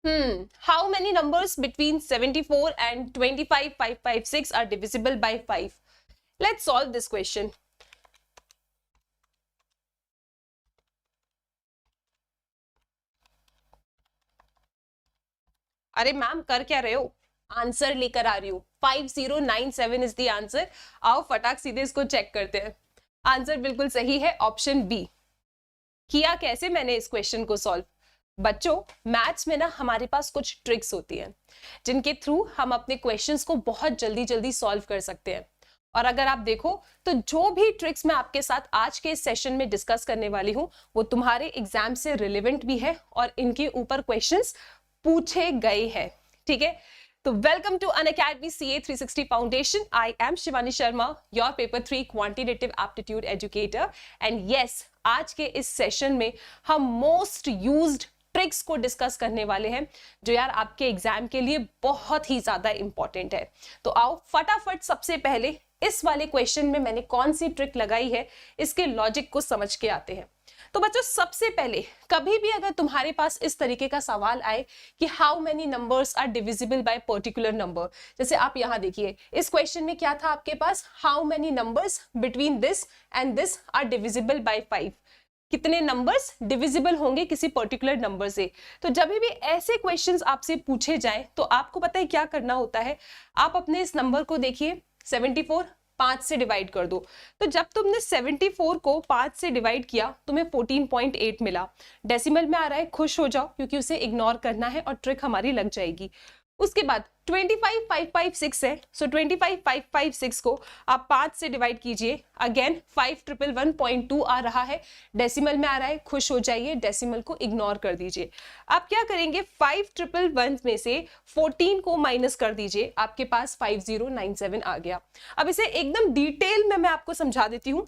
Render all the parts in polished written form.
How many numbers between 74 and 25,556 are divisible by 5? Let's solve this question. अरे ma'am कर क्या रहे हो? आंसर लेकर आ रही हूँ. 5097 इज द आंसर. आओ फटाक सीधे इसको चेक करते हैं. आंसर बिल्कुल सही है, ऑप्शन बी. किया कैसे मैंने इस क्वेश्चन को सॉल्व? बच्चों, मैथ्स में ना हमारे पास कुछ ट्रिक्स होती हैं जिनके थ्रू हम अपने क्वेश्चंस को बहुत जल्दी जल्दी सॉल्व कर सकते हैं. और अगर आप देखो तो जो भी ट्रिक्स मैं आपके साथ आज के इस सेशन में डिस्कस करने वाली हूँ वो तुम्हारे एग्जाम से रिलेवेंट भी है और इनके ऊपर क्वेश्चंस पूछे गए हैं. ठीक है, तो welcome to Unacademy CA 360 foundation. I am Shivani Sharma, your paper 3 quantitative aptitude educator. And yes, आज के इस सेशन में हम मोस्ट यूज्ड ट्रिक्स को डिस्कस करने वाले हैं जो यार आपके एग्जाम के लिए बहुत ही ज्यादा इंपॉर्टेंट है. तो आओ फटाफट सबसे पहले इस वाले क्वेश्चन में मैंने कौन सी ट्रिक लगाई है इसके लॉजिक को समझ के आते हैं. तो बच्चों, सबसे पहले कभी भी अगर तुम्हारे पास इस तरीके का सवाल आए कि how many numbers are divisible by particular number, जैसे आप यहां देखिए इस क्वेश्चन में क्या था आपके पास, how many numbers between this and this are divisible by 5. कितने नंबर्स डिविजिबल होंगे किसी पर्टिकुलर नंबर से. तो जब भी ऐसे क्वेश्चंस आपसे पूछे जाए तो आपको पता है क्या करना होता है. आप अपने इस नंबर को देखिए 74, 5 से डिवाइड कर दो. तो जब तुमने 74 को 5 से डिवाइड किया तुम्हें 14.8 मिला. डेसिमल में आ रहा है, खुश हो जाओ क्योंकि उसे इग्नोर करना है और ट्रिक हमारी लग जाएगी. उसके बाद 25,556 है, सो 25,556 को आप 5 से डिवाइड कीजिए. अगेन 5111.2 आ रहा है, डेसिमल में आ रहा है, खुश हो जाइए, डेसिमल को इग्नोर कर दीजिए. आप क्या करेंगे, 5111 में से 14 को माइनस कर दीजिए, आपके पास 5097 आ गया. अब इसे एकदम डिटेल में मैं आपको समझा देती हूँ.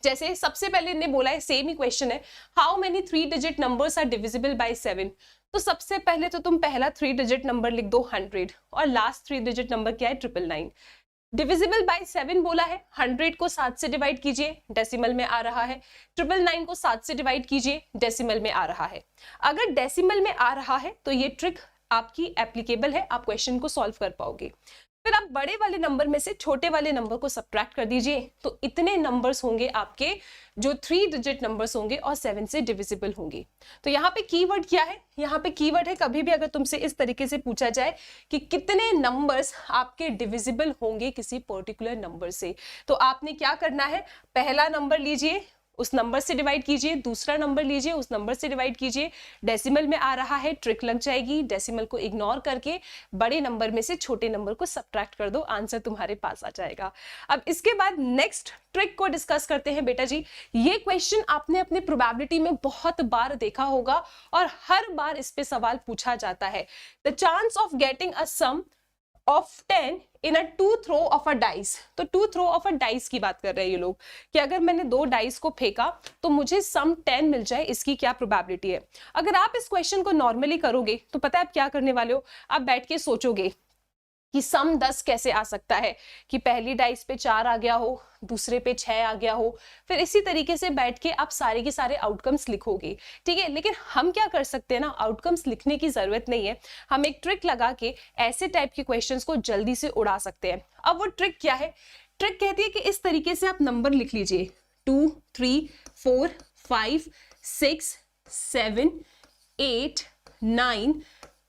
जैसे सबसे पहले इन्हें बोला है, सेम ही क्वेश्चन है, how many 3 digit numbers are divisible by 7. तो सबसे पहले तो तुम पहला 3 डिजिट नंबर लिख दो 100 और लास्ट 3 डिजिट नंबर क्या है 999. डिविजिबल बाय 7 बोला है, 100 को 7 से डिवाइड कीजिए, डेसिमल में आ रहा है. 999 को 7 से डिवाइड कीजिए, डेसिमल में आ रहा है. अगर डेसिमल में आ रहा है तो ये ट्रिक आपकी एप्लीकेबल है, आप क्वेश्चन को सॉल्व कर पाओगे. फिर आप बड़े वाले नंबर में से छोटे वाले नंबर को सब्ट्रैक्ट कर दीजिए, तो इतने नंबर्स होंगे आपके जो 3 डिजिट नंबर्स होंगे और 7 से डिविजिबल होंगे. तो यहाँ पे कीवर्ड क्या है, यहाँ पे कीवर्ड है, कभी भी अगर तुमसे इस तरीके से पूछा जाए कि कितने नंबर्स आपके डिविजिबल होंगे किसी पर्टिकुलर नंबर से, तो आपने क्या करना है, पहला नंबर लीजिए, उस नंबर से डिवाइड कीजिए, दूसरा नंबर लीजिए, उस नंबर से डिवाइड कीजिए, डेसिमल में आ रहा है, ट्रिक लग जाएगी, डेसिमल को इग्नोर करके बड़े नंबर में से छोटे नंबर को सब्ट्रैक्ट कर दो, आंसर तुम्हारे पास आ जाएगा. अब इसके बाद नेक्स्ट ट्रिक को डिस्कस करते हैं. बेटा जी, ये क्वेश्चन आपने अपने प्रोबेबिलिटी में बहुत बार देखा होगा और हर बार इस पे सवाल पूछा जाता है. The chance of getting a sum of 10 in a two throw of a dice. तो two throw of a dice की बात कर रहे हैं ये लोग कि अगर मैंने 2 डाइस को फेंका तो मुझे सम 10 मिल जाए, इसकी क्या प्रोबेबिलिटी है. अगर आप इस क्वेश्चन को नॉर्मली करोगे तो पता है आप क्या करने वाले हो, आप बैठ के सोचोगे कि सम 10 कैसे आ सकता है, कि पहली डाइस पे 4 आ गया हो, दूसरे पे 6 आ गया हो, फिर इसी तरीके से बैठ के आप सारे के सारे आउटकम्स लिखोगे. ठीक है, लेकिन हम क्या कर सकते हैं ना, आउटकम्स लिखने की जरूरत नहीं है, हम एक ट्रिक लगा के ऐसे टाइप के क्वेश्चंस को जल्दी से उड़ा सकते हैं. अब वो ट्रिक क्या है, ट्रिक कहती है कि इस तरीके से आप नंबर लिख लीजिए 2, 3, 4, 5, 6, 7, 8, 9,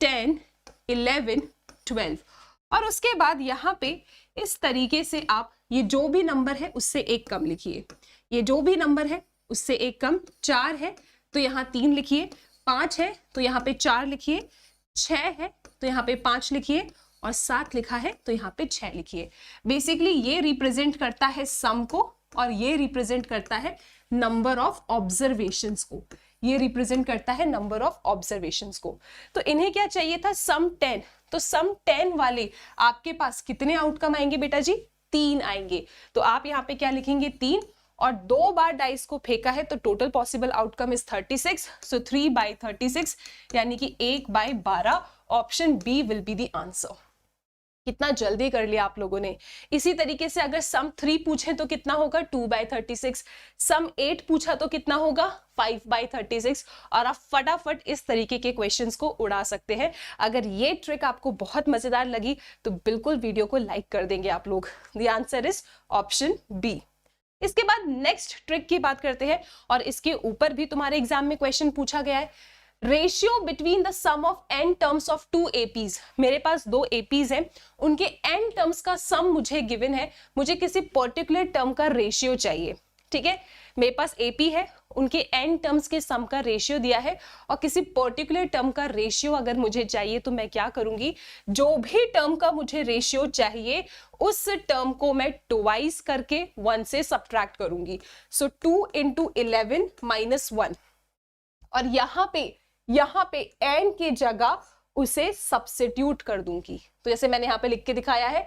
10, 11, 12 और उसके बाद यहाँ पे इस तरीके से आप ये जो भी नंबर है उससे एक कम लिखिए, ये जो भी नंबर है उससे एक कम, 4 है तो यहाँ 3 लिखिए, 5 है तो यहाँ पे 4 लिखिए, 6 है तो यहाँ पे 5 लिखिए और 7 लिखा है तो यहाँ पे 6 लिखिए. बेसिकली ये रिप्रेजेंट करता है सम को और ये रिप्रेजेंट करता है नंबर ऑफ ऑब्जर्वेशंस को, ये रिप्रेजेंट करता है नंबर ऑफ ऑब्जर्वेशंस को. तो इन्हें क्या चाहिए था, सम 10. तो सम 10 वाले आपके पास कितने आउटकम आएंगे बेटा जी, 3 आएंगे. तो आप यहाँ पे क्या लिखेंगे 3 और 2 बार डाइस को फेंका है तो total possible outcome is 36. So 3/36 यानी कि 1/12. Option B will be the answer. कितना जल्दी कर लिया आप लोगों ने। इसी तरीके से अगर सम 3 पूछे तो कितना होगा 2/36, सम 8 पूछा तो कितना होगा 5/36, और आप फटाफट इस तरीके के क्वेश्चंस को उड़ा सकते हैं। अगर ये ट्रिक आपको बहुत मजेदार लगी तो बिल्कुल वीडियो को लाइक कर देंगे आप लोग। The answer is option B. इसके बाद नेक्स्ट ट्रिक की बात करते हैं, और इसके ऊपर भी तुम्हारे एग्जाम में क्वेश्चन पूछा गया है। Ratio between the sum of n terms of 2 APs। मेरे पास 2 APs हैं, उनके n टर्म्स का सम मुझे गिवन है, मुझे किसी पर्टिकुलर टर्म का रेशियो चाहिए। ठीक है, मेरे पास AP है, उनके n टर्म्स के सम का रेशियो दिया है, और किसी पर्टिकुलर टर्म का रेशियो अगर मुझे चाहिए तो मैं क्या करूंगी, जो भी टर्म का मुझे रेशियो चाहिए उस टर्म को मैं ट्वाइस करके 1 से सब्ट्रैक्ट करूंगी। सो 2 × 11 - 1, और यहाँ पे n की जगह उसे सब्स्टिट्यूट कर दूंगी। तो जैसे मैंने यहाँ पे लिख के दिखाया है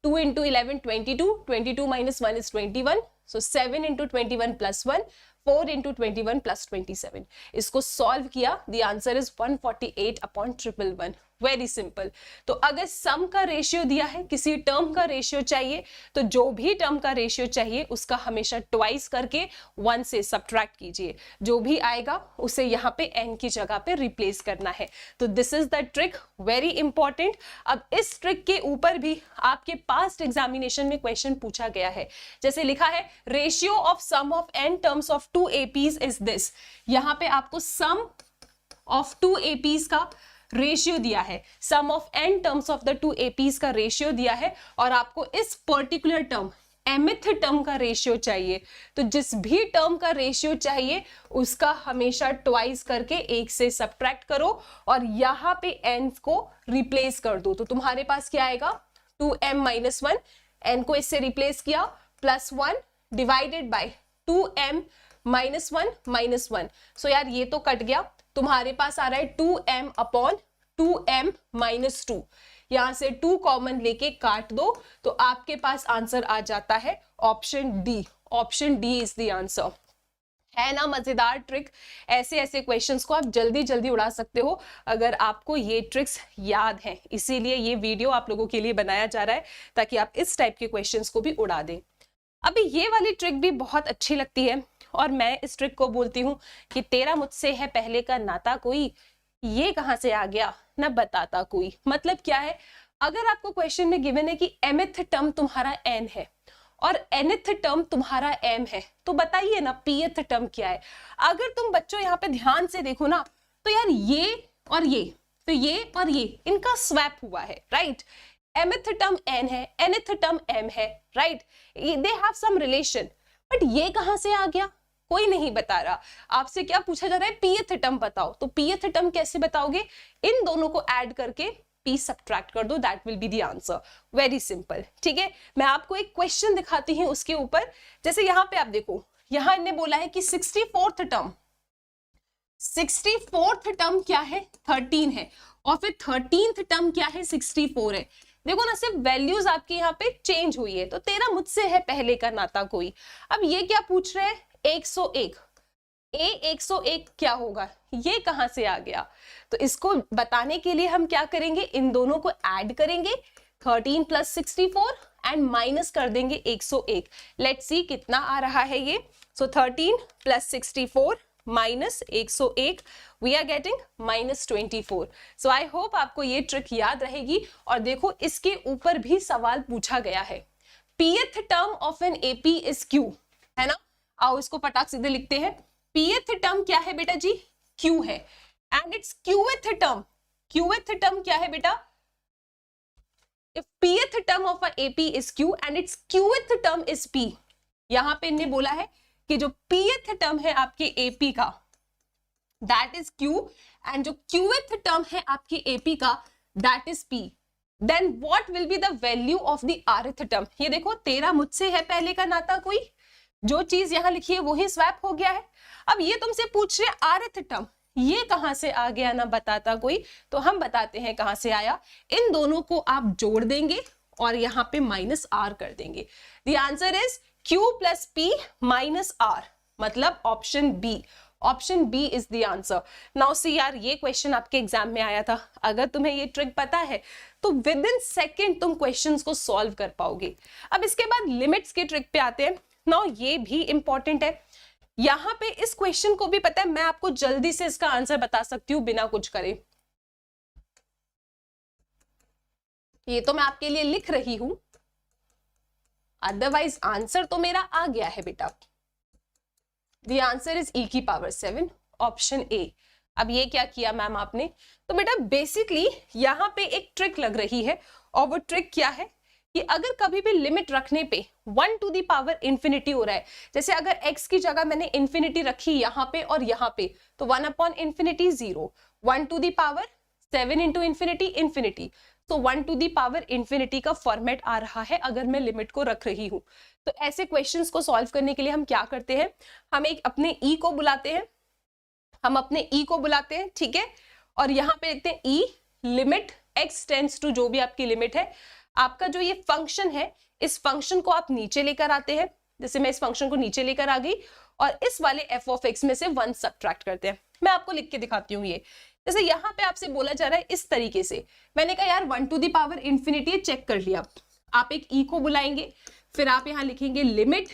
2 × 11 22, 22 - 1 is 21, so 7 × 21 + 1, 4 × 21 + 27। इसको सॉल्व किया, the answer is 148/111। Very simple. तो अगर सम का रेशियो दिया है, किसी टर्म का रेशियो चाहिए, तो जो भी टर्म का रेशियो चाहिए उसका हमेशा ट्वाइस करके 1 से सब्ट्रैक्ट कीजिए। जो भी आएगा उसे यहाँ पे n की जगह पे रिप्लेस करना है। तो this is the trick, very important. अब इस ट्रिक के ऊपर भी आपके पास्ट एग्जामिनेशन में क्वेश्चन पूछा गया है। जैसे लिखा है ratio of sum of n terms of 2 APs is this. यहाँ पे आपको सम ऑफ 2 APs का रेशियो दिया है, sum of n terms of the 2 APs का रेशियो दिया है, और आपको इस पर्टिकुलर टर्म mth टर्म का रेशियो चाहिए। तो जिस भी टर्म का रेशियो चाहिए उसका हमेशा ट्वाइस करके 1 से सब्ट्रैक्ट करो, और यहाँ पे n को रिप्लेस कर दो। तो तुम्हारे पास क्या आएगा 2m - 1, n को इससे रिप्लेस किया, +1 डिवाइडेड बाय 2m - 1 - 1। सो यार ये तो कट गया, तुम्हारे पास आ रहा है 2m/2m - 2। यहां से 2 कॉमन लेके काट दो तो आपके पास आंसर आ जाता है option D. Option D is the answer. है ना मजेदार ट्रिक? ऐसे ऐसे क्वेश्चंस को आप जल्दी जल्दी उड़ा सकते हो अगर आपको ये ट्रिक्स याद हैं। इसीलिए ये वीडियो आप लोगों के लिए बनाया जा रहा है ताकि आप इस टाइप के क्वेश्चंस को भी उड़ा दें। अभी ये वाली ट्रिक भी बहुत अच्छी लगती है, और मैं इस ट्रिक को बोलती हूँ कि तेरा मुझसे है पहले का नाता कोई, ये कहां से आ गया ना बताता कोई। मतलब क्या है, अगर आपको क्वेश्चन में गिवन है कि mth टर्म तुम्हारा n है और nth टर्म तुम्हारा m है, तो बताइए ना pth टर्म क्या है। अगर तुम बच्चों यहाँ पे ध्यान से देखो ना, तो यार ये और ये, तो ये और ये इनका स्वैप हुआ है, राइट। mth टर्म n है, nth टर्म m है, right, they have some relation. But ये कहां से आ गया, कोई नहीं बता रहा। आपसे क्या पूछा जा रहा है, pth टर्म बताओ। तो pth टर्म कैसे बताओगे, इन दोनों को ऐड करके p सब्ट्रैक्ट कर दो, that will be the answer. Very simple. ठीक है, मैं आपको एक क्वेश्चन दिखाती हूँ उसके ऊपर। जैसे यहाँ पे आप देखो, यहाँ इन्हें बोला है कि 64th टर्म क्या है 13 है, और फिर 13th टर्म क्या है 64 है। देखो ना, सिर्फ वैल्यूज आपकी यहाँ पे चेंज हुई है। तो तेरा मुझसे है पहले का नाता कोई। अब ये क्या पूछ रहे हैं 101, ए 101 क्या होगा, ये कहां से आ गया। तो इसको बताने के लिए हम क्या करेंगे, इन दोनों को ऐड करेंगे 13 + 64 एंड माइनस कर देंगे 101। लेट्स सी कितना आ रहा है ये। So 13 + 64 - 101, we are getting -24। So I hope आपको ये ट्रिक याद रहेगी। और देखो इसके ऊपर भी सवाल पूछा गया है, pth term of an AP is Q, है ना। आओ इसको फटाक सीधे लिखते हैं। pth टर्म क्या है बेटा जी, Q है, and it's qth term. qth term क्या है बेटा, if pth term of a AP is Q and its qth term is P। यहां पे इन्हें बोला है कि जो pth टर्म है आपके AP का दैट इज Q, एंड जो qth टर्म है आपके AP का that is P, then what will be the value of the rth term. ये देखो, तेरा मुझसे है पहले का नाता कोई, जो चीज यहां लिखी है वही स्वैप हो गया है। अब ये तुमसे पूछ रहे rth टर्म, ये कहां से आ गया ना बताता कोई। तो हम बताते हैं कहां से आया। इन दोनों को आप जोड़ देंगे और यहां पे -r कर देंगे। The answer is Q + P - R, मतलब option B. Option B is the answer. Now see यार, ये क्वेश्चन आपके एग्जाम में आया था, अगर तुम्हें ये ट्रिक पता है तो विद इन सेकेंड तुम क्वेश्चंस को सॉल्व कर पाओगे। अब इसके बाद लिमिट्स के ट्रिक पे आते हैं। नाउ ये भी इंपॉर्टेंट है, यहां पे इस क्वेश्चन को भी पता है, मैं आपको जल्दी से इसका आंसर बता सकती हूँ बिना कुछ करे। ये तो मैं आपके लिए लिख रही हूं, अदरवाइज आंसर तो मेरा आ गया है बेटा। The answer is e की पावर 7, ऑप्शन ए। अब ये क्या किया मैम आपने, तो बेटा बेसिकली यहाँ पे एक ट्रिक लग रही है, और वो ट्रिक क्या है कि अगर कभी भी लिमिट रखने पे 1 टू दी पावर इंफिनिटी हो रहा है, जैसे अगर x की जगह मैंने इंफिनिटी रखी यहाँ पे और यहाँ पे, तो 1 upon infinity 0, 1 to the power 7 into infinity infinity, तो 1 टू दी पावर इंफिनिटी का फॉर्मेट आ रहा है अगर मैं लिमिट को रख रही हूं। तो ऐसे क्वेश्चंस को सॉल्व करने के लिए हम क्या करते हैं, हम एक अपने ई को बुलाते हैं, ठीक है, और यहाँ पे लिखते हैं ई लिमिट x टेंड्स टू, जो भी आपकी लिमिट है, आपका जो ये फंक्शन है इस फंक्शन को आप नीचे लेकर आते हैं, जैसे मैं इस फंक्शन को नीचे लेकर आ गई और इस वाले f ऑफ x में से 1 सब्ट्रैक्ट करते हैं। मैं आपको लिख के दिखाती हूँ। ये जैसे यहाँ पे आपसे बोला जा रहा है इस तरीके से, मैंने कहा यार 1 to the power infinity check कर लिया, आप एक ई को बुलाएंगे, फिर आप यहाँ लिखेंगे limit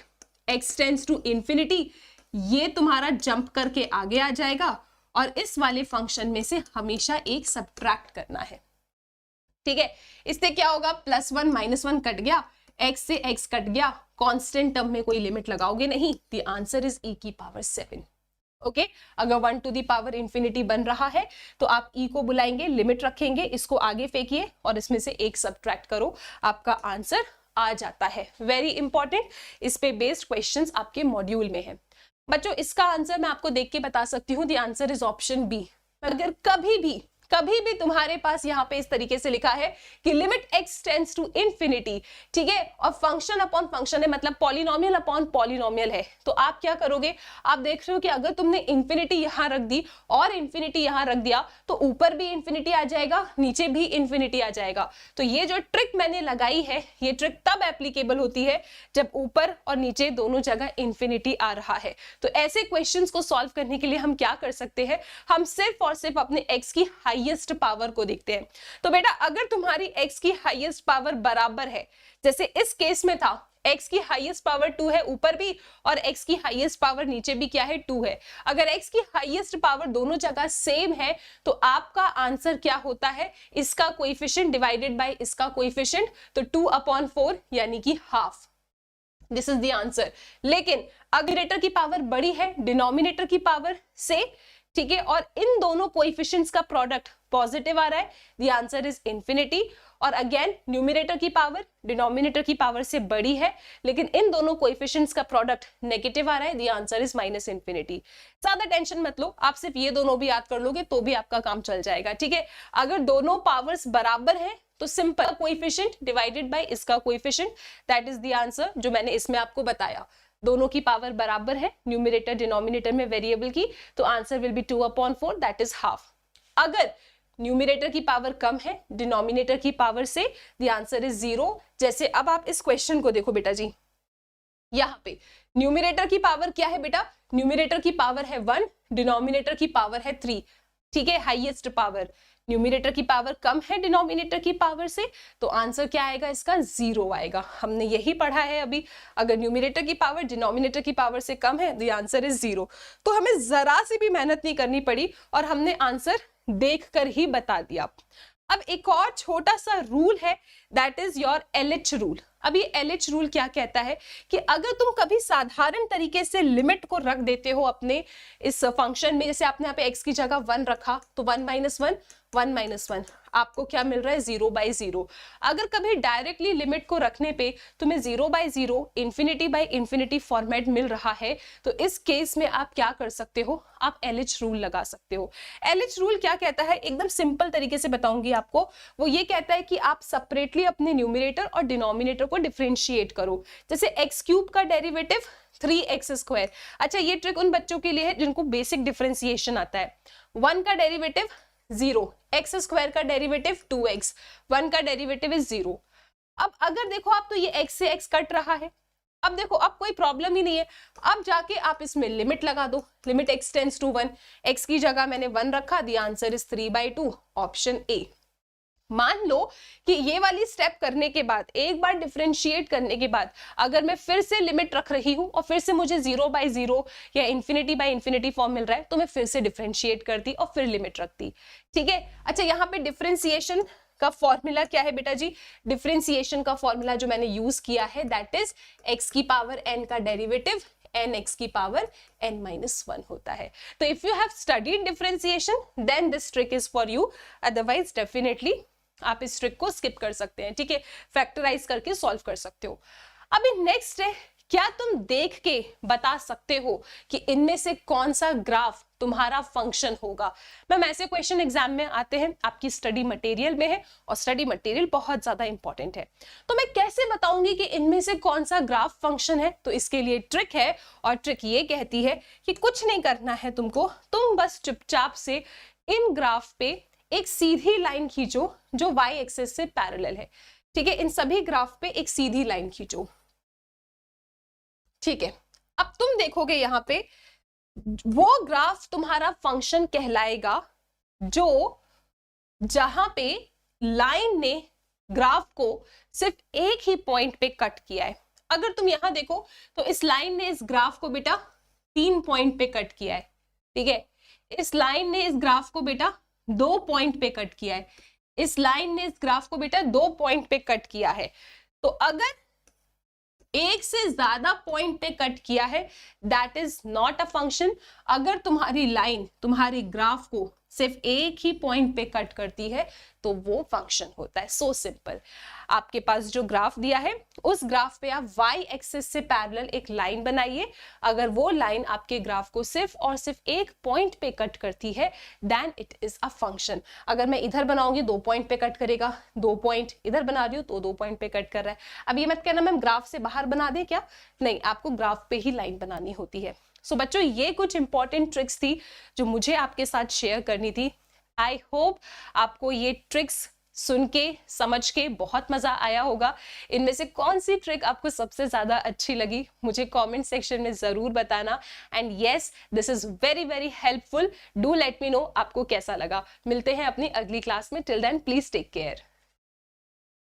x tends to infinity, ये तुम्हारा जंप करके आगे आ जाएगा और इस वाले फंक्शन में से हमेशा एक सब्ट्रैक्ट करना है, ठीक है। इससे क्या होगा, +1 -1 कट गया, x से x कट गया, कांस्टेंट टर्म में कोई लिमिट लगाओगे नहीं, द आंसर इज e की पावर 7। ओके अगर 1 टू दी पावर इंफिनिटी बन रहा है तो आप e को बुलाएंगे, लिमिट रखेंगे, इसको आगे फेंकिए और इसमें से एक सब्ट्रैक्ट करो, आपका आंसर आ जाता है। वेरी इंपॉर्टेंट, इस पे बेस्ड क्वेश्चंस आपके मॉड्यूल में है बच्चों। इसका आंसर मैं आपको देख के बता सकती हूँ, the answer is option B. अगर कभी भी तुम्हारे पास यहाँ पे इस तरीके से लिखा है कि limit x tends to infinity, ठीक है, और फंक्शन अपॉन फंक्शन है, मतलब पॉलिनोमियल अपॉन पॉलिनोमियल है, तो आप क्या करोगे, आप देख रहे हो कि अगर तुमने इंफिनिटी यहाँ रख दी और इंफिनिटी यहाँ रख दिया तो ऊपर भी इंफिनिटी आ जाएगा, नीचे भी इंफिनिटी आ जाएगा। तो ये जो ट्रिक मैंने लगाई है, ये ट्रिक तब एप्लीकेबल होती है जब ऊपर और नीचे दोनों जगह इंफिनिटी आ रहा है। तो ऐसे क्वेश्चंस को सॉल्व करने के लिए हम क्या कर सकते हैं, हम सिर्फ और सिर्फ अपने x की हाईएस्ट पावर को देखते हैं। तो बेटा अगर तुम्हारी x की हाईएस्ट पावर बराबर है, जैसे इस केस में था, x की हाईएस्ट पावर 2 है ऊपर भी और x की हाईएस्ट पावर नीचे भी क्या है, 2 है। अगर x की हाईएस्ट पावर दोनों जगह सेम है तो आपका आंसर क्या होता है, इसका कोएफिशिएंट डिवाइडेड बाय इसका कोएफिशिएंट, तो 2/4 यानी कि half. This is the answer. लेकिन न्यूमरेटर की पावर बड़ी है डिनोमिनेटर की पावर से, ठीक है, और इन दोनों कोएफिशिएंट्स का प्रोडक्ट पॉजिटिव आ रहा है, द आंसर इज इंफिनिटी। और अगेन न्यूमरेटर की पावर डिनोमिनेटर की पावर से बड़ी है, लेकिन इन दोनों कोएफिशिएंट्स का प्रोडक्ट नेगेटिव आ रहा है, द आंसर इज -इंफिनिटी। ज्यादा टेंशन मत लो, आप सिर्फ ये दोनों भी याद कर लोगे तो भी आपका काम चल जाएगा, ठीक है। अगर दोनों पावर्स बराबर है तो सिंपल कोएफिशिएंट डिवाइडेड बाय इसका coefficient, that is the answer, जो मैंने इसमें आपको बताया। दोनों की पावर बराबर है, न्यूमरेटर डिनोमिनेटर में वेरिएबल की, तो answer will be 2/4, that is half. अगर न्यूमरेटर की पावर कम है डिनोमिनेटर की पावर से, द आंसर इज 0। जैसे अब आप इस क्वेश्चन को देखो बेटा जी, यहाँ पे न्यूमरेटर की पावर क्या है बेटा, न्यूमरेटर की पावर है 1, डिनोमिनेटर की पावर है 3, ठीक है, हाईएस्ट पावर। न्यूमरेटर की पावर कम है डिनोमिनेटर की पावर से, तो आंसर क्या आएगा इसका, 0 आएगा। हमने यही पढ़ा है अभी, अगर न्यूमरेटर की पावर डिनोमिनेटर की पावर से कम है, द आंसर इज 0। तो हमें जरा सी भी मेहनत नहीं करनी पड़ी और हमने आंसर देखकर ही बता दिया। अब एक और छोटा सा रूल है, that is your LH rule. अब ये LH रूल क्या कहता है कि अगर तुम कभी साधारण तरीके से लिमिट को रख देते हो अपने इस फंक्शन में, जैसे आपने यहाँ पे x की जगह 1 रखा, तो 1 - 1 आपको क्या मिल रहा है, 0/0। अगर कभी डायरेक्टली लिमिट को रखने पे तुम्हें 0/0 इंफिनिटी फॉर्मेट मिल रहा है, तो इस केस में आप क्या कर सकते हो, आप LH रूल लगा सकते हो। LH रूल क्या कहता है, एकदम सिंपल तरीके से बताऊंगी आपको। वो ये कहता है कि आप सेपरेटली अपने न्यूमरेटर और डिनोमिनेटर को डिफरेंशिएट करो। जैसे x³ का डेरिवेटिव 3x²। अच्छा, ये ट्रिक उन बच्चों के लिए है जिनको बेसिक डिफरेंशिएशन आता है। 1 का डेरिवेटिव 0, x² का डेरिवेटिव 2x, 1 का डेरिवेटिव इज 0। अब अगर देखो आप, तो ये x से x कट रहा है, अब देखो, अब कोई प्रॉब्लम ही नहीं है। अब जाके आप इसमें लिमिट लगा दो, limit x tends to 1, x की जगह मैंने 1 रखा, the answer is 3/2, option A. मान लो कि ये वाली स्टेप करने के बाद, एक बार डिफरेंशिएट करने के बाद, अगर मैं फिर से लिमिट रख रही हूं और फिर से मुझे 0/0 या इन्फिनिटी फॉर्म मिल रहा है, तो मैं फिर से डिफरेंशिएट करती और फिर लिमिट रखती। ठीक है, अच्छा यहाँ पे डिफरेंशिएशन का फॉर्मूला क्या है बेटा जी? डिफरेंशिएशन का फॉर्मूला जो मैंने यूज किया है दैट इज x की पावर n का डेरिवेटिव n x की पावर n-1 होता है। तो if you have studied differentiation then this trick is for you, otherwise definitely आप इस ट्रिक को स्किप कर सकते हैं। ठीक है, फैक्टराइज करके सॉल्व कर सकते हो। अभी नेक्स्ट है, क्या तुम देख के बता सकते हो कि इनमें से कौन सा ग्राफ तुम्हारा फंक्शन होगा? मैम ऐसे क्वेश्चन एग्जाम में आते हैं, आपकी स्टडी मटेरियल में है और स्टडी मटेरियल बहुत ज्यादा इंपॉर्टेंट है। तो मैं कैसे बताऊंगी कि इनमें से कौन सा ग्राफ फंक्शन है? तो इसके लिए ट्रिक है, और ट्रिक ये कहती है कि कुछ नहीं करना है तुमको, तुम बस चुपचाप से इन ग्राफ पे एक सीधी लाइन खींचो जो y एक्सिस से पैरेलल है। ठीक है, इन सभी ग्राफ पे एक सीधी लाइन खींचो। ठीक है, अब तुम देखोगे यहां पे वो ग्राफ तुम्हारा फंक्शन कहलाएगा जो जहां पे लाइन ने ग्राफ को सिर्फ एक ही पॉइंट पे कट किया है। अगर तुम यहां देखो तो इस लाइन ने इस ग्राफ को बेटा 3 पॉइंट पे कट किया है। ठीक है, इस लाइन ने इस ग्राफ को बेटा 2 पॉइंट पे कट किया है। इस लाइन ने इस ग्राफ को बेटा 2 पॉइंट पे कट किया है। तो अगर एक से ज्यादा पॉइंट पे कट किया है that is not a function. अगर तुम्हारी लाइन तुम्हारी ग्राफ को सिर्फ एक ही पॉइंट पे कट करती है तो वो फंक्शन होता है। So simple. आपके पास जो ग्राफ दिया है उस ग्राफ पे आप y एक्सिस से पैरेलल एक लाइन बनाइए। अगर वो लाइन आपके ग्राफ को सिर्फ और सिर्फ एक पॉइंट पे कट करती है then it is a function. अगर मैं इधर बनाऊंगी 2 पॉइंट पे कट करेगा, 2 पॉइंट इधर बना रही हूँ तो 2 पॉइंट पे कट कर रहा है। अब ये मत कहना मैम ग्राफ से बाहर बना दे क्या? नहीं, आपको ग्राफ पे ही लाइन बनानी होती है। सो बच्चों, ये कुछ इंपॉर्टेंट ट्रिक्स थी जो मुझे आपके साथ शेयर करनी थी। आई होप आपको ये ट्रिक्स सुन के समझ के बहुत मजा आया होगा। इनमें से कौन सी ट्रिक आपको सबसे ज्यादा अच्छी लगी मुझे कमेंट सेक्शन में जरूर बताना। And yes, this is very very helpful. Do let me know आपको कैसा लगा। मिलते हैं अपनी अगली क्लास में। Till then please take care.